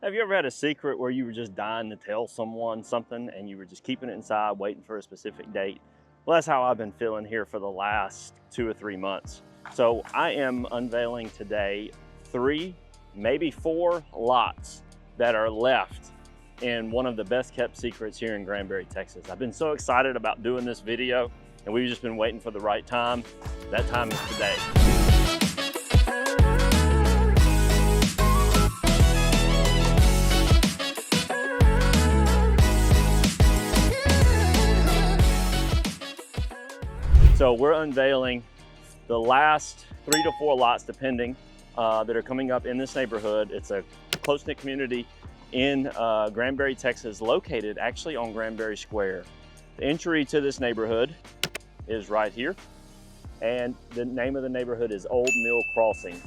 Have you ever had a secret where you were just dying to tell someone something and you were just keeping it inside, waiting for a specific date? Well, that's how I've been feeling here for the last 2 or 3 months. So I am unveiling today 3, maybe 4 lots that are left in one of the best kept secrets here in Granbury, Texas. I've been so excited about doing this video and we've just been waiting for the right time. That time is today. So we're unveiling the last 3 to 4 lots, depending, that are coming up in this neighborhood. It's a close-knit community in Granbury, Texas, located actually on Granbury Square. The entry to this neighborhood is right here, and the name of the neighborhood is Old Mill Crossing.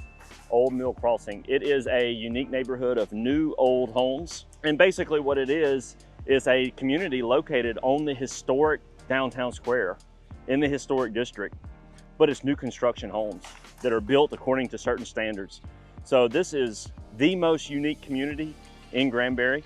Old Mill Crossing. It is a unique neighborhood of new old homes, and basically what it is a community located on the historic downtown square in the historic district, but it's new construction homes that are built according to certain standards. So this is the most unique community in Granbury,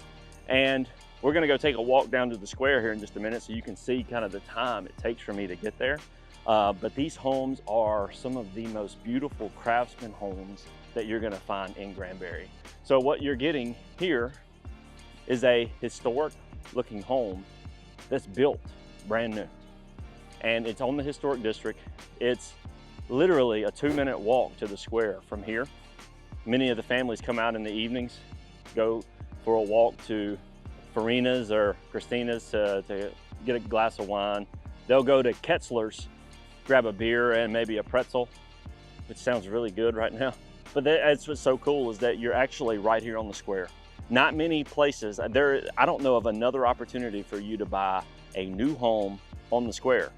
and we're gonna go take a walk down to the square here in just a minute so you can see kind of the time it takes for me to get there. But these homes are some of the most beautiful craftsman homes that you're gonna find in Granbury. So what you're getting here is a historic looking home that's built brand new. And it's on the historic district. It's literally a 2-minute walk to the square from here. Many of the families come out in the evenings, go for a walk to Farina's or Christina's to get a glass of wine. They'll go to Ketzler's, grab a beer and maybe a pretzel, which sounds really good right now. But that's what's so cool, is that you're actually right here on the square. Not many places, I don't know of another opportunity for you to buy a new home on the square.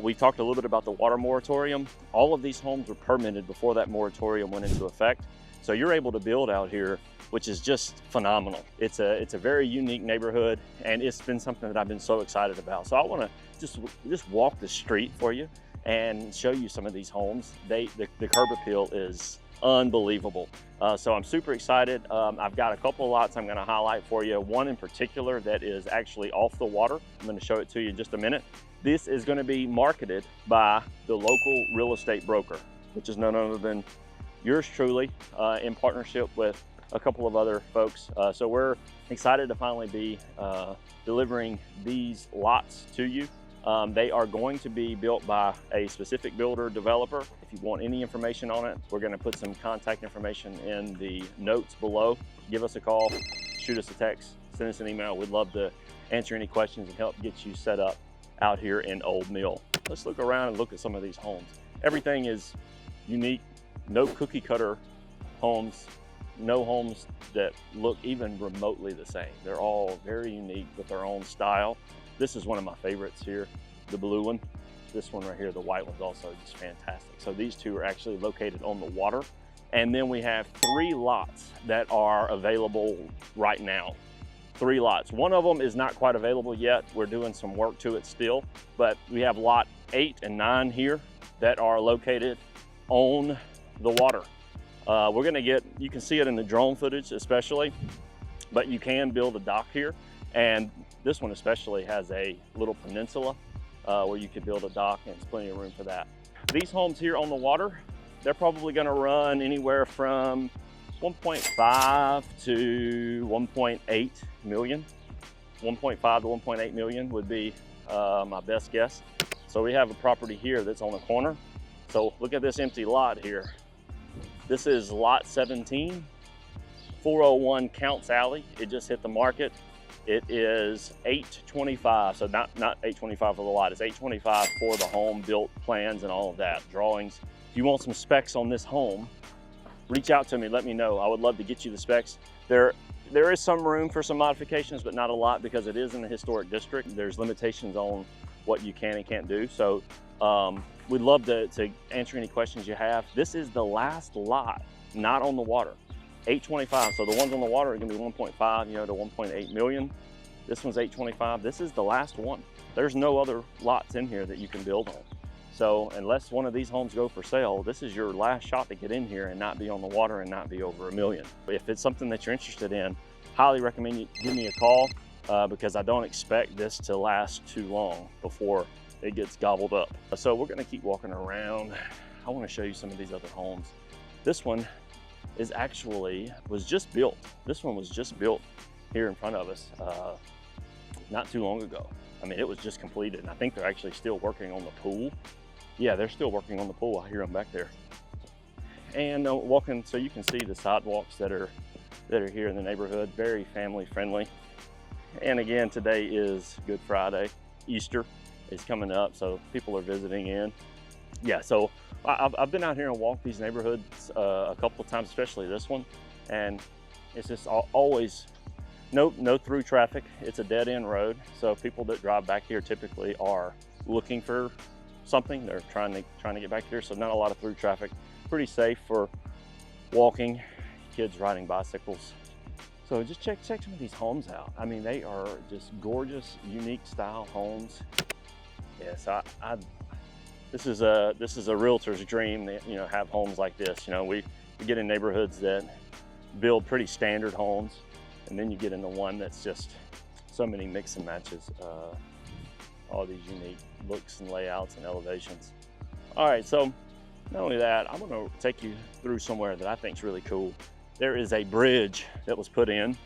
We talked a little bit about the water moratorium. All of these homes were permitted before that moratorium went into effect. So you're able to build out here, which is just phenomenal. It's a very unique neighborhood, and it's been something that I've been so excited about. So I wanna just walk the street for you and show you some of these homes. The curb appeal is unbelievable. So I'm super excited. I've got a couple of lots I'm gonna highlight for you. One in particular that is actually off the water. I'm gonna show it to you in just a minute. This is going to be marketed by the local real estate broker, which is none other than yours truly, in partnership with a couple of other folks. So we're excited to finally be delivering these lots to you. They are going to be built by a specific builder developer. If you want any information on it, we're going to put some contact information in the notes below. Give us a call, shoot us a text, send us an email. We'd love to answer any questions and help get you set up out here in Old Mill. Let's look around and look at some of these homes. Everything is unique, no cookie cutter homes, no homes that look even remotely the same. They're all very unique with their own style. This is one of my favorites here, the blue one. This one right here, the white one's also just fantastic. So these two are actually located on the water. And then we have 3 lots that are available right now. 3 lots. One of them is not quite available yet. We're doing some work to it still, but we have lot 8 and 9 here that are located on the water. We're gonna you can see it in the drone footage especially, but you can build a dock here. And this one especially has a little peninsula where you could build a dock, and there's plenty of room for that. These homes here on the water, they're probably gonna run anywhere from 1.5 to 1.8 million. 1.5 to 1.8 million would be my best guess. So we have a property here that's on the corner. So look at this empty lot here. This is lot 17, 401 Counts Alley. It just hit the market. It is $825, so not $825 for the lot, it's $825 for the home, built plans and all of that, drawings. If you want some specs on this home, reach out to me, let me know. I would love to get you the specs. There is some room for some modifications, but not a lot because it is in the historic district. There's limitations on what you can and can't do. So we'd love to answer any questions you have. This is the last lot, not on the water. $825, so the ones on the water are gonna be 1.5, to 1.8 million. This one's $825. This is the last one. There's no other lots in here that you can build on. So unless one of these homes go for sale, this is your last shot to get in here and not be on the water and not be over $1 million. If it's something that you're interested in, highly recommend you give me a call because I don't expect this to last too long before it gets gobbled up. So we're gonna keep walking around. I wanna show you some of these other homes. This one is was just built. This one was just built here in front of us not too long ago. I mean, it was just completed, and I think they're actually still working on the pool. Yeah, they're still working on the pool. I hear them back there. And walking, so you can see the sidewalks that are here in the neighborhood. Very family friendly. And again, today is Good Friday. Easter is coming up, so people are visiting in. Yeah, so I've been out here and walked these neighborhoods a couple of times, especially this one, and it's just always no through traffic. It's a dead end road, so people that drive back here typically are looking for something. They're trying to get back here, so not a lot of through traffic. Pretty safe for walking, kids riding bicycles. So just check some of these homes out. I mean, they are just gorgeous, unique style homes. Yes, this is a realtor's dream that, you know, have homes like this. You know, we get in neighborhoods that build pretty standard homes, and then you get into one that's just so many mix and matches, all these unique looks and layouts and elevations. All right, so not only that, I'm gonna take you through somewhere that I think is really cool. There is a bridge that was put in,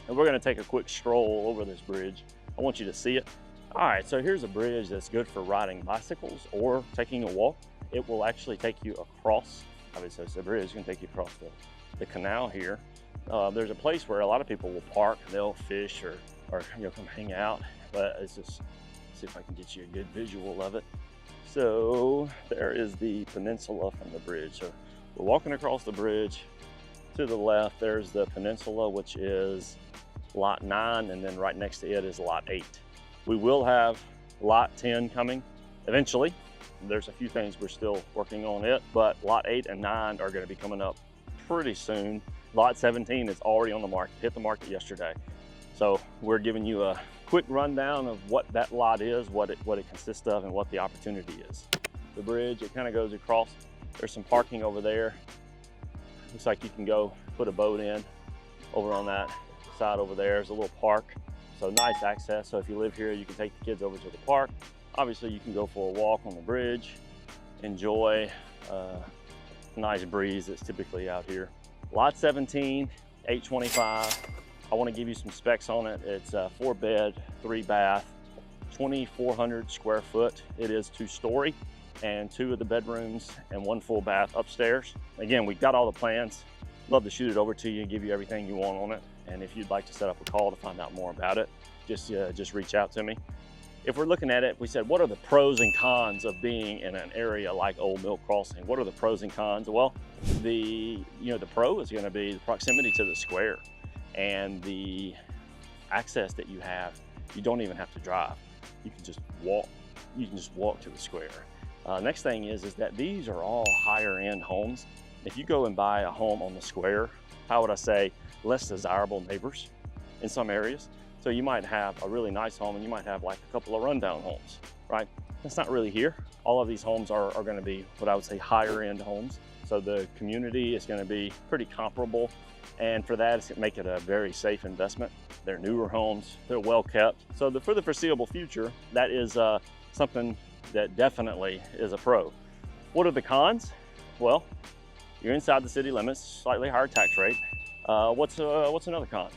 and we're gonna take a quick stroll over this bridge. I want you to see it. All right, so here's a bridge that's good for riding bicycles or taking a walk. It will actually take you across, obviously it's a bridge, it's gonna take you across the canal here. There's a place where a lot of people will park, they'll fish or you know, come hang out, but it's just, see if I can get you a good visual of it. So there is the peninsula from the bridge. So we're walking across the bridge. To the left, there's the peninsula, which is lot 9, and then right next to it is lot 8. We will have lot 10 coming eventually. There's a few things we're still working on it, but lot 8 and 9 are gonna be coming up pretty soon. Lot 17 is already on the market, hit the market yesterday. So we're giving you a quick rundown of what that lot is, what it consists of, and what the opportunity is. The bridge, it kind of goes across. There's some parking over there. Looks like you can go put a boat in over on that side over there. There's a little park, so nice access. So if you live here, you can take the kids over to the park. Obviously, you can go for a walk on the bridge, enjoy a nice breeze that's typically out here. Lot 17, 825. I want to give you some specs on it. It's a 4-bed, 3-bath, 2,400 square foot. It is 2-story, and 2 of the bedrooms and 1 full bath upstairs. Again, we've got all the plans. Love to shoot it over to you and give you everything you want on it. And if you'd like to set up a call to find out more about it, just reach out to me. If we're looking at it, we said, what are the pros and cons of being in an area like Old Mill Crossing? What are the pros and cons? Well, the pro is going to be the proximity to the square and the access that you have. You don't even have to drive. You can just walk. You can just walk to the square. Next thing is that these are all higher end homes. If you go and buy a home on the square, how would I say, less desirable neighbors in some areas. So you might have a really nice home and you might have like a couple of rundown homes, right? That's not really here. All of these homes are gonna be what I would say higher end homes. So the community is gonna be pretty comparable. And for that, it's gonna make it a very safe investment. They're newer homes, they're well kept. So for the foreseeable future, that is something that definitely is a pro. What are the cons? Well, you're inside the city limits, slightly higher tax rate. What's another con?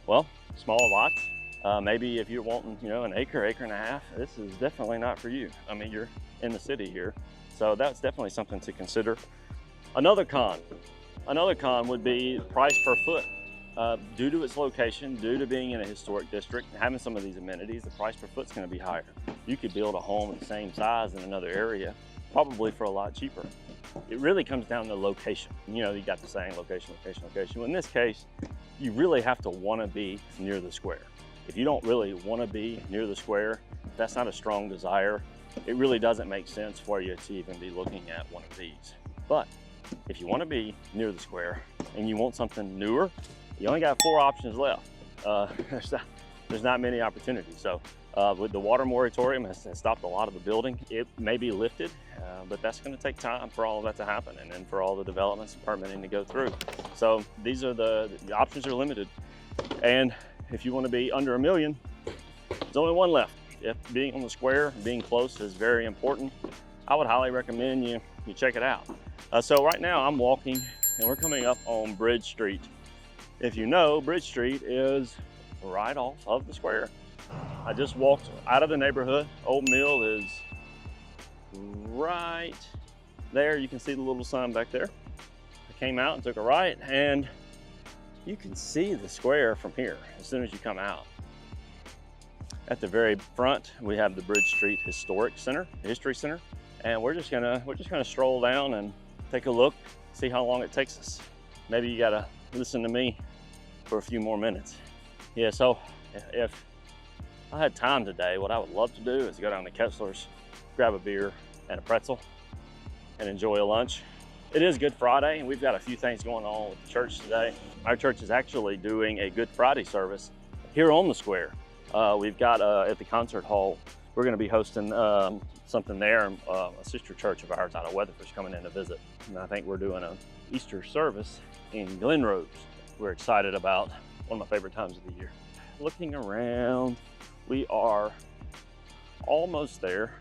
Well, small lots. Maybe if you're wanting, an acre and a half, this is definitely not for you. I mean, you're in the city here. So that's definitely something to consider. Another con would be the price per foot. Due to its location, due to being in a historic district, and having some of these amenities, the price per foot's gonna be higher. You could build a home the same size in another area, probably for a lot cheaper. It really comes down to location. You got the saying, location, location, location. Well, in this case, you really have to wanna be near the square. If you don't really wanna be near the square, if that's not a strong desire, it really doesn't make sense for you to even be looking at one of these. But if you wanna be near the square and you want something newer, you only got 4 options left. There's not many opportunities. So with the water moratorium has stopped a lot of the building. It may be lifted but that's going to take time for all of that to happen, and then for all the developments and permitting to go through. So these are the options are limited. And if you want to be under $1 million, there's only one left. If being on the square, being close is very important, I would highly recommend you check it out. So right now I'm walking and we're coming up on Bridge Street. If you know, Bridge Street is right off of the square. I just walked out of the neighborhood. Old Mill is right there. You can see the little sign back there. I came out and took a right, and you can see the square from here as soon as you come out. At the very front, we have the Bridge Street History Center, and we're just gonna stroll down and take a look, see how long it takes us. Maybe you gotta listen to me for a few more minutes. Yeah, so if I had time today, what I would love to do is go down to Kessler's, grab a beer and a pretzel, and enjoy a lunch. It is Good Friday, and we've got a few things going on with the church today. Our church is actually doing a Good Friday service here on the square. We've got at the concert hall, we're going to be hosting something there. A sister church of ours out of Weatherford's coming in to visit, and I think we're doing an Easter service in Glen Rose. We're excited about, one of my favorite times of the year. Looking around, we are almost there.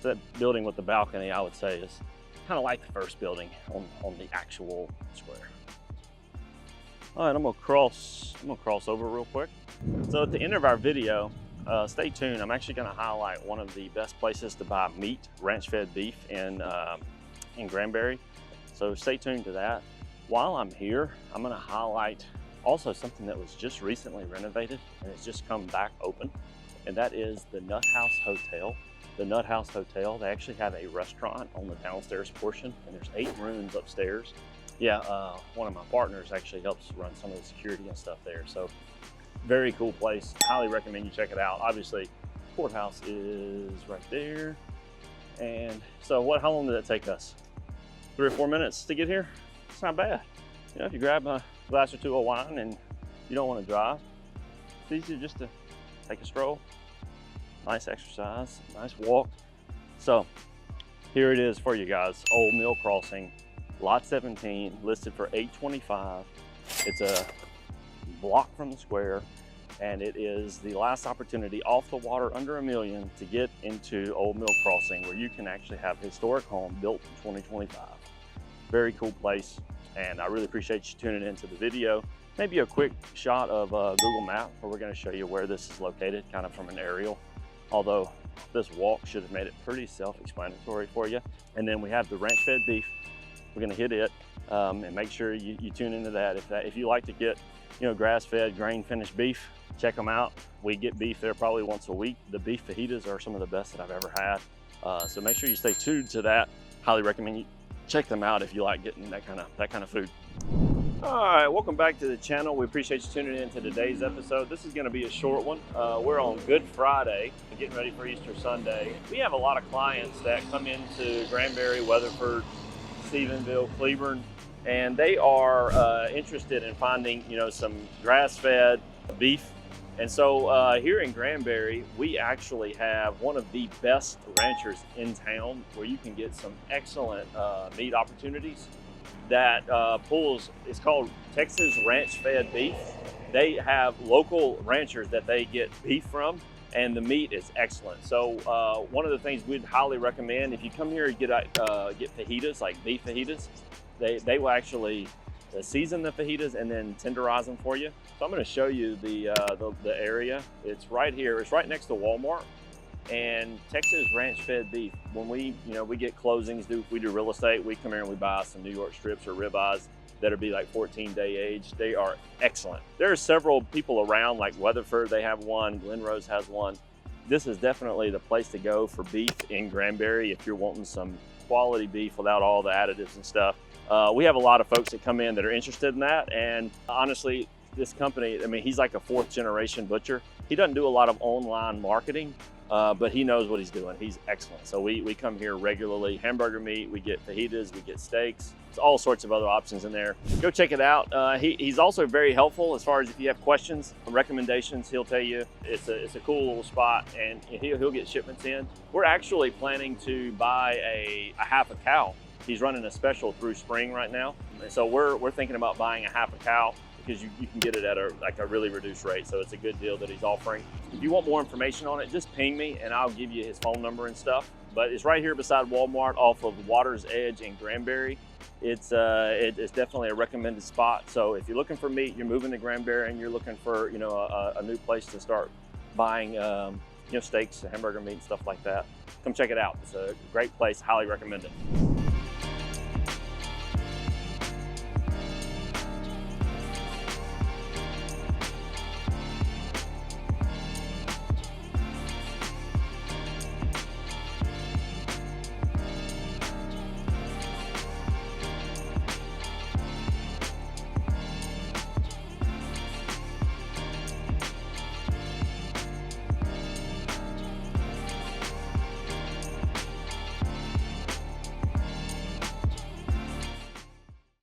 So that building with the balcony, I would say, is kind of like the first building on the actual square. All right, I'm gonna cross over real quick. So at the end of our video, stay tuned. I'm actually gonna highlight one of the best places to buy meat, ranch-fed beef in Granbury. So stay tuned to that. While I'm here, I'm gonna highlight also something that was just recently renovated and it's just come back open, and that is the Nut House Hotel. The Nut House Hotel, they actually have a restaurant on the downstairs portion, and there's 8 rooms upstairs. Yeah, one of my partners actually helps run some of the security and stuff there. So very cool place. Highly recommend you check it out. Obviously, courthouse is right there. And so how long did it take us? 3 or 4 minutes to get here? It's not bad. You know, if you grab a glass or two of wine and you don't want to drive, it's easy just to take a stroll. Nice exercise, nice walk. So here it is for you guys. Old Mill Crossing, lot 17, listed for $825. It's a block from the square, and it is the last opportunity off the water under $1 million to get into Old Mill Crossing, where you can actually have a historic home built in 2025. Very cool place, and I really appreciate you tuning into the video. Maybe a quick shot of Google Map, where we're going to show you where this is located, kind of from an aerial. Although this walk should have made it pretty self-explanatory for you. And then we have the ranch-fed beef. We're going to hit it, and make sure you tune into that. If you like to get, you know, grass-fed, grain-finished beef, check them out. We get beef there probably once a week. The beef fajitas are some of the best that I've ever had. So make sure you stay tuned to that. Highly recommend you check them out if you like getting that kind of food. All right, welcome back to the channel. We appreciate you tuning in to today's episode. This is going to be a short one. We're on Good Friday, getting ready for Easter Sunday. We have a lot of clients that come into Granbury, Weatherford, Stephenville, Cleburne, and they are interested in finding, you know, some grass-fed beef. And so here in Granbury, we actually have one of the best ranchers in town, where you can get some excellent meat opportunities. That pulls, it's called Texas Ranch Fed Beef. They have local ranchers that they get beef from, and the meat is excellent. So one of the things we'd highly recommend, if you come here and get fajitas, like beef fajitas, they will actually season the fajitas and then tenderize them for you. So I'm going to show you the area. It's right here. It's right next to Walmart. And Texas Ranch Fed Beef, when we get closings, we do real estate, we come here and we buy some New York strips or ribeyes that'll be like 14-day age. They are excellent. There are several people around, like Weatherford, they have one, Glen Rose has one. This is definitely the place to go for beef in Granbury if you're wanting some quality beef without all the additives and stuff. We have a lot of folks that come in that are interested in that, and honestly, this company, I mean, he's like a 4th generation butcher. He doesn't do a lot of online marketing, but he knows what he's doing. He's excellent. So we come here regularly. Hamburger meat, we get fajitas, we get steaks. There's all sorts of other options in there. Go check it out. He's also very helpful as far as if you have questions, recommendations, he'll tell you. It's a cool little spot, and he'll get shipments in. We're actually planning to buy a half a cow. He's running a special through spring right now. And so we're thinking about buying a half a cow, because you can get it at a really reduced rate. So it's a good deal that he's offering. If you want more information on it, just ping me and I'll give you his phone number and stuff. But it's right here beside Walmart off of Water's Edge in Granbury. It's definitely a recommended spot. So if you're looking for meat, you're moving to Granbury and you're looking for a new place to start buying steaks, hamburger meat, stuff like that, come check it out. It's a great place, highly recommend it.